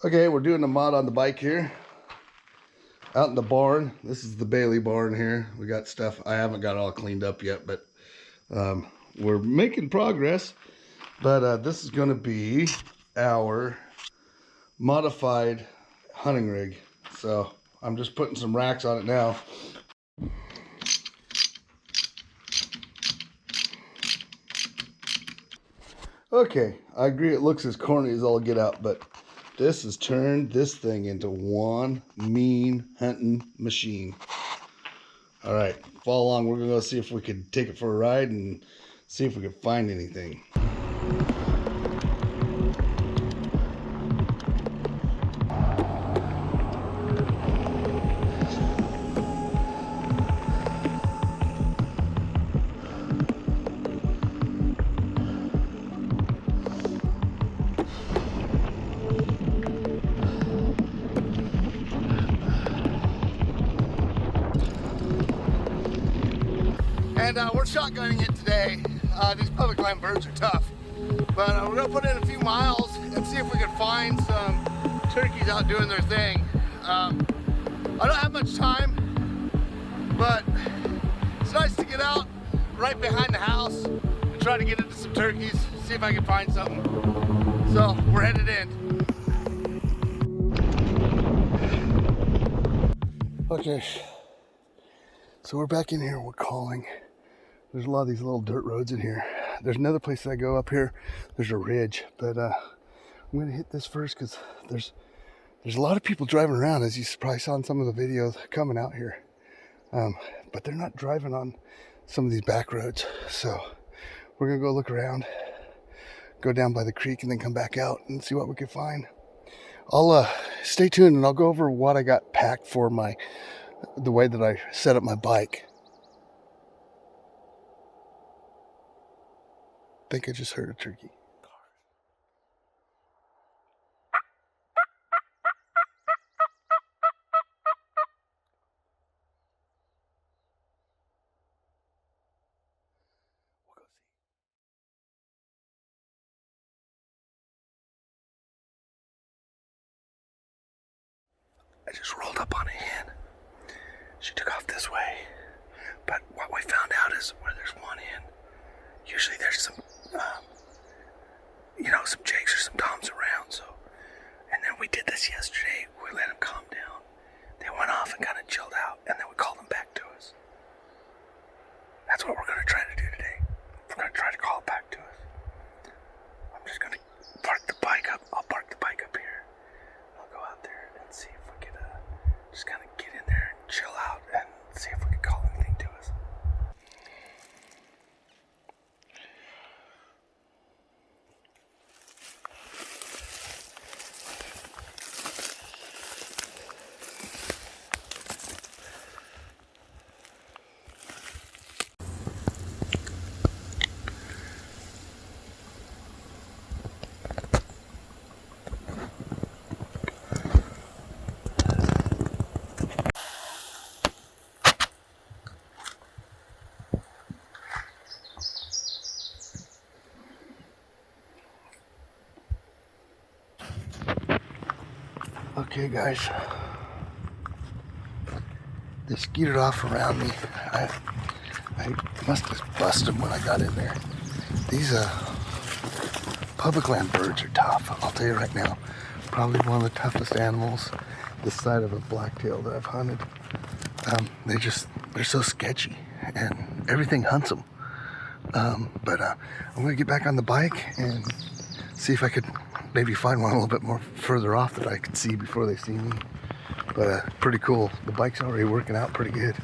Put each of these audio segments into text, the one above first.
Okay, we're doing a mod on the bike here. Out in the barn. This is the Bailey barn here. We got stuff. I haven't got all cleaned up yet, but we're making progress. But this is going to be our modified hunting rig. So I'm just putting some racks on it now. Okay, I agree it looks as corny as all get out, but this has turned this thing into one mean hunting machine. All right, follow along. We're gonna go see if we could take it for a ride and see if we could find anything. And we're shotgunning it today. These public land birds are tough. But we're gonna put in a few miles and see if we can find some turkeys out doing their thing. I don't have much time, but it's nice to get out right behind the house and try to get into some turkeys, see if I can find something. So we're headed in. Okay, so we're back in here, we're calling. There's a lot of these little dirt roads in here. There's another place that I go up here. There's a ridge, but I'm gonna hit this first because there's a lot of people driving around, as you probably saw in some of the videos coming out here. But they're not driving on some of these back roads. So we're gonna go look around, go down by the creek, and then come back out and see what we can find. I'll stay tuned and I'll go over what I got packed for the way that I set up my bike. I think I just heard a turkey. I just rolled up on a hen. She took off this way. But what we found out is where there's one hen, usually there's some, some jakes or some toms around. So, and then we did this yesterday. We let them calm down. They went off and kind of chilled out, and then we called them back to us. That's what we're going to try to do today. We're going to try to call it back to us. I'm just going to park the bike up. I'll park the bike up here. I'll go out there and see if we could just kind of get in there and chill out and see if we can call anything to us. Okay guys, they skeeted off around me. I must have bust them when I got in there. These public land birds are tough, I'll tell you right now. Probably one of the toughest animals this side of a blacktail that I've hunted. They're so sketchy and everything hunts them. But I'm gonna get back on the bike and see if I could maybe find one a little bit more further off that I could see before they see me. But pretty cool. The bike's already working out pretty good.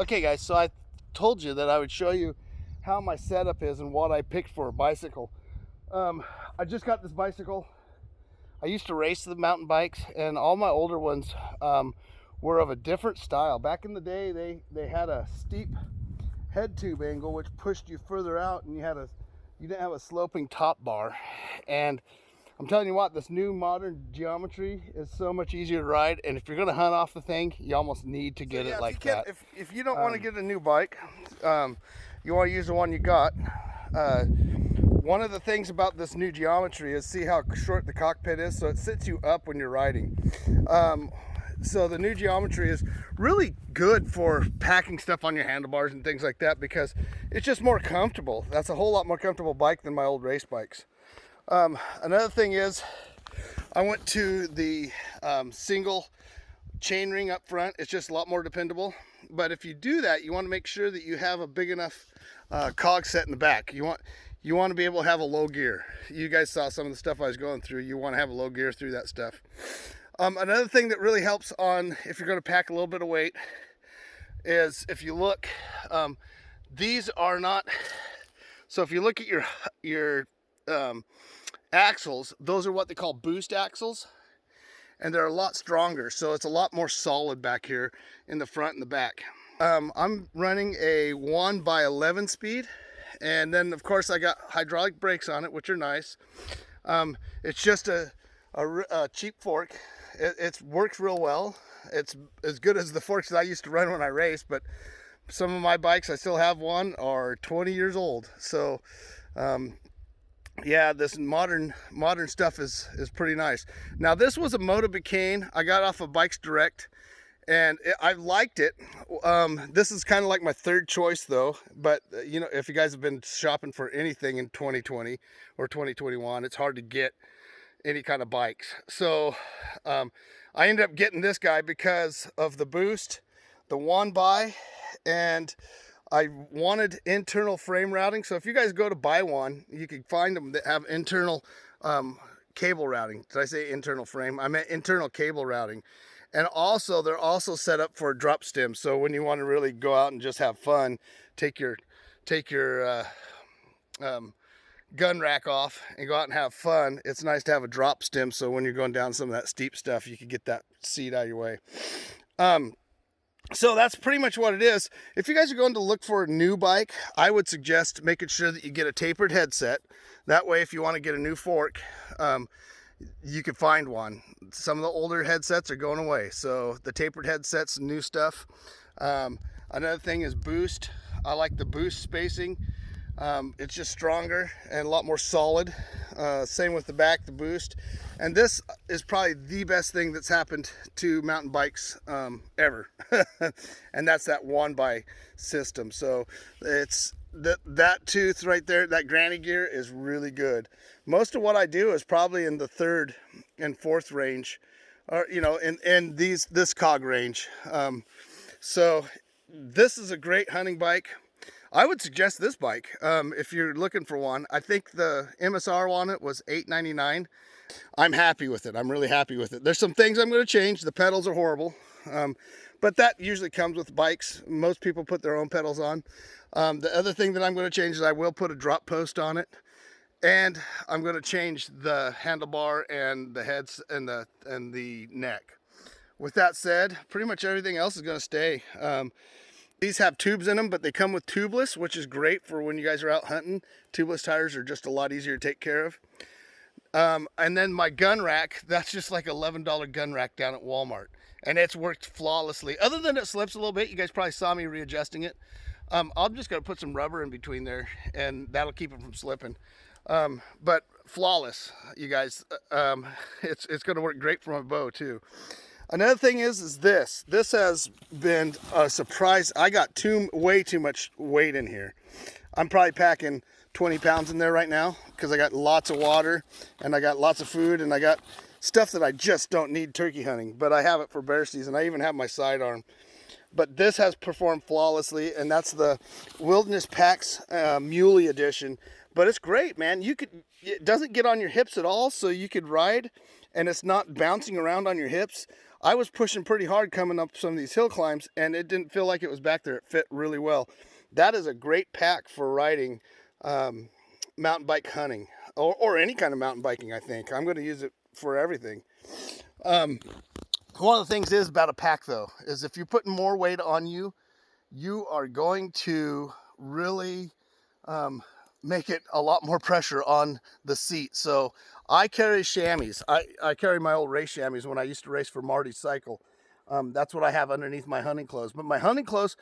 Okay guys, so I told you that I would show you how my setup is and what I picked for a bicycle. I just got this bicycle. I used to race the mountain bikes, and all my older ones were of a different style. Back in the day, they had a steep head tube angle which pushed you further out, and you didn't have a sloping top bar. And I'm telling you what, this new modern geometry is so much easier to ride, and if you're going to hunt off the thing, you almost need to get it like that. If you don't want to get a new bike, you want to use the one you got. One of the things about this new geometry is see how short the cockpit is, so it sits you up when you're riding. So the new geometry is really good for packing stuff on your handlebars and things like that, because it's just more comfortable. That's a whole lot more comfortable bike than my old race bikes. Another thing is, I went to the single chain ring up front. It's just a lot more dependable. But if you do that, you want to make sure that you have a big enough cog set in the back. You want to be able to have a low gear. You guys saw some of the stuff I was going through. You want to have a low gear through that stuff. Another thing that really helps on if you're going to pack a little bit of weight is if you look, these are not. So if you look at your axles, those are what they call boost axles, and they're a lot stronger, so it's a lot more solid back here in the front and the back. I'm running a 1x11 speed, and then of course I got hydraulic brakes on it, which are nice. It's just a cheap fork. It works real well. It's as good as the forks that I used to run when I raced, but some of my bikes I still have one are 20 years old, so yeah, this modern stuff is pretty nice. Now this was a Mountainbike I got off of Bikes Direct, and I liked it. This is kind of like my third choice though, but you know, if you guys have been shopping for anything in 2020 or 2021, it's hard to get any kind of bikes. So I ended up getting this guy because of the boost, the one by, and I wanted internal frame routing. So if you guys go to buy one, you can find them that have internal cable routing. Did I say internal frame? I meant internal cable routing. And also, they're also set up for drop stem. So when you want to really go out and just have fun, take your gun rack off and go out and have fun. It's nice to have a drop stem, so when you're going down some of that steep stuff, you can get that seat out of your way. So that's pretty much what it is. If you guys are going to look for a new bike, I would suggest making sure that you get a tapered headset. That way, if you want to get a new fork, you can find one. Some of the older headsets are going away, so the tapered headsets, new stuff. Another thing is boost. I like the boost spacing. It's just stronger and a lot more solid. Same with the back, the boost. And this is probably the best thing that's happened to mountain bikes ever. And that's that one by system. So it's that tooth right there, that granny gear is really good. Most of what I do is probably in the 3rd and 4th range, or you know, in this cog range. So this is a great hunting bike. I would suggest this bike if you're looking for one. I think the MSR on it was $8.99. I'm happy with it. I'm really happy with it. There's some things I'm going to change. The pedals are horrible, but that usually comes with bikes. Most people put their own pedals on. The other thing that I'm going to change is I will put a drop post on it, and I'm going to change the handlebar and the heads and the neck. With that said, pretty much everything else is going to stay. These have tubes in them, but they come with tubeless, which is great for when you guys are out hunting. Tubeless tires are just a lot easier to take care of. And then my gun rack, that's just like $11 gun rack down at Walmart. And it's worked flawlessly. Other than it slips a little bit, you guys probably saw me readjusting it. I'm just going to put some rubber in between there, and that'll keep it from slipping. But flawless, you guys. It's going to work great for my bow, too. Another thing is this. This has been a surprise. I got way too much weight in here. I'm probably packing 20 pounds in there right now because I got lots of water and I got lots of food and I got stuff that I just don't need turkey hunting, but I have it for bear season. I even have my sidearm. But this has performed flawlessly, and that's the Wilderness Packs Muley Edition. But it's great, man. It doesn't get on your hips at all, so you could ride and it's not bouncing around on your hips. I was pushing pretty hard coming up some of these hill climbs, and it didn't feel like it was back there. It fit really well. That is a great pack for riding mountain bike hunting, or any kind of mountain biking, I think. I'm going to use it for everything. One of the things is about a pack, though, is if you're putting more weight on you, you are going to really make it a lot more pressure on the seat. So I carry chamois. I carry my old race chamois when I used to race for Marty's Cycle. That's what I have underneath my hunting clothes. But my hunting clothes,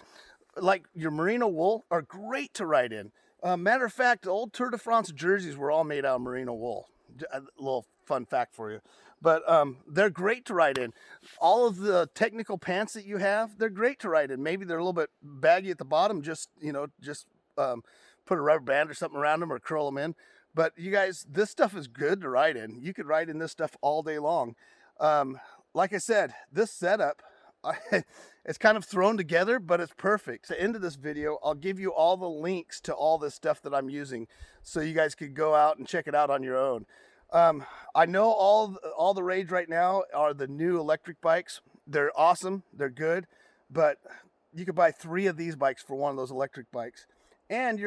like your merino wool, are great to ride in. Matter of fact, the old Tour de France jerseys were all made out of merino wool. A little fun fact for you. But they're great to ride in. All of the technical pants that you have, they're great to ride in. Maybe they're a little bit baggy at the bottom, just put a rubber band or something around them or curl them in. But you guys, this stuff is good to ride in. You could ride in this stuff all day long. Like I said, this setup, it's kind of thrown together, but it's perfect. So into this video, I'll give you all the links to all this stuff that I'm using so you guys could go out and check it out on your own. I know all the rage right now are the new electric bikes. They're awesome. They're good. But you could buy 3 of these bikes for one of those electric bikes. And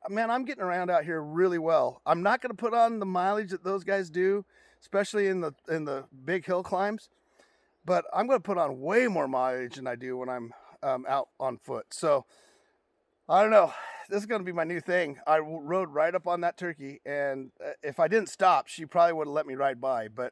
man, I'm getting around out here really well. I'm not going to put on the mileage that those guys do, especially in the big hill climbs. But I'm going to put on way more mileage than I do when I'm out on foot. So I don't know. This is going to be my new thing. I rode right up on that turkey, and if I didn't stop, she probably would have let me ride by. But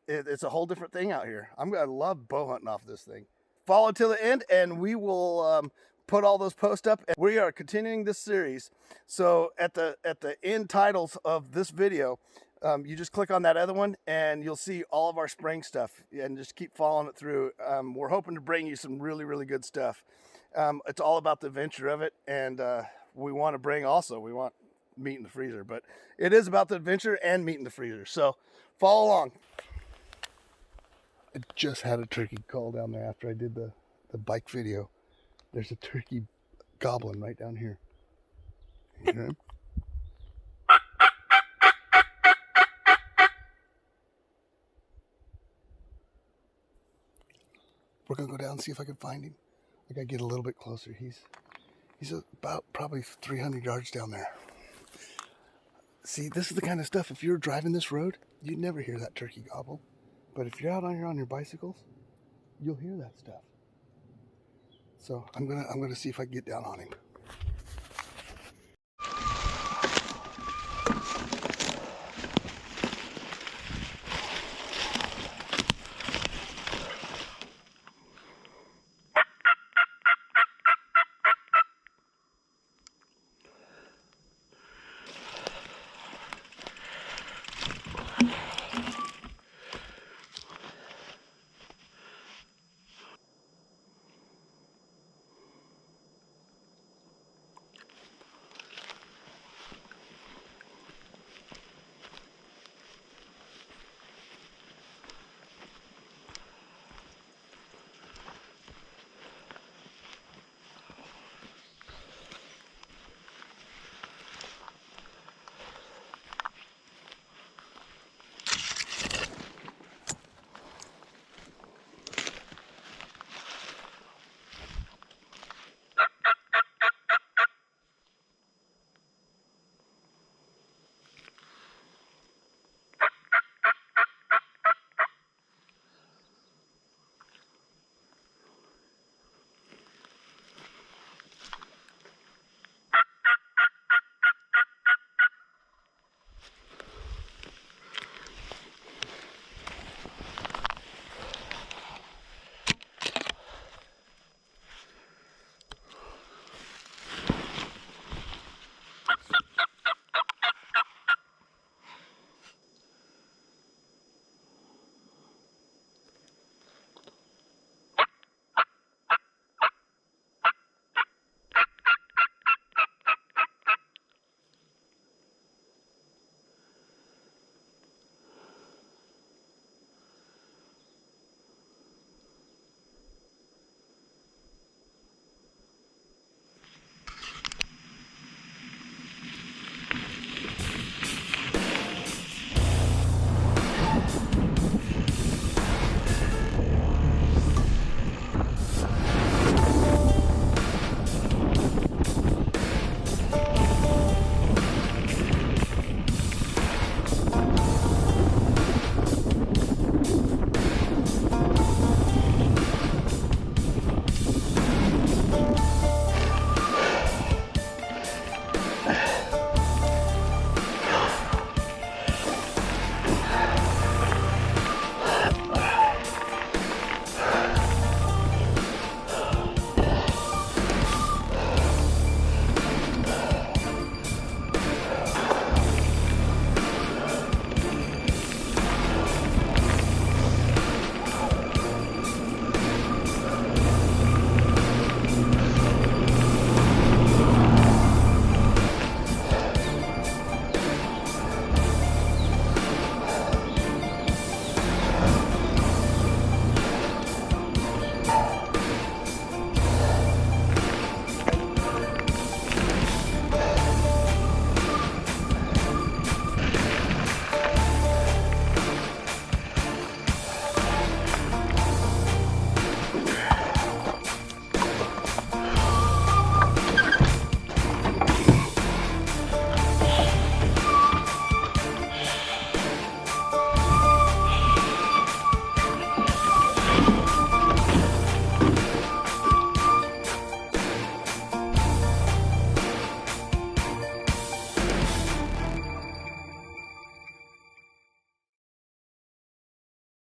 it's a whole different thing out here. I love bow hunting off this thing. Follow till the end, and we will put all those posts up. We are continuing this series. So at the end titles of this video, you just click on that other one, and you'll see all of our spring stuff, and just keep following it through. We're hoping to bring you some really, really good stuff. It's all about the adventure of it, and we want meat in the freezer, but it is about the adventure and meat in the freezer. So follow along. I just had a turkey call down there after I did the bike video. There's a turkey gobbling right down here. You hear him? We're gonna go down and see if I can find him. I gotta get a little bit closer. He's about probably 300 yards down there. See, this is the kind of stuff, if you're driving this road, you'd never hear that turkey gobble. But if you're out on your bicycles, you'll hear that stuff. So I'm gonna see if I can get down on him.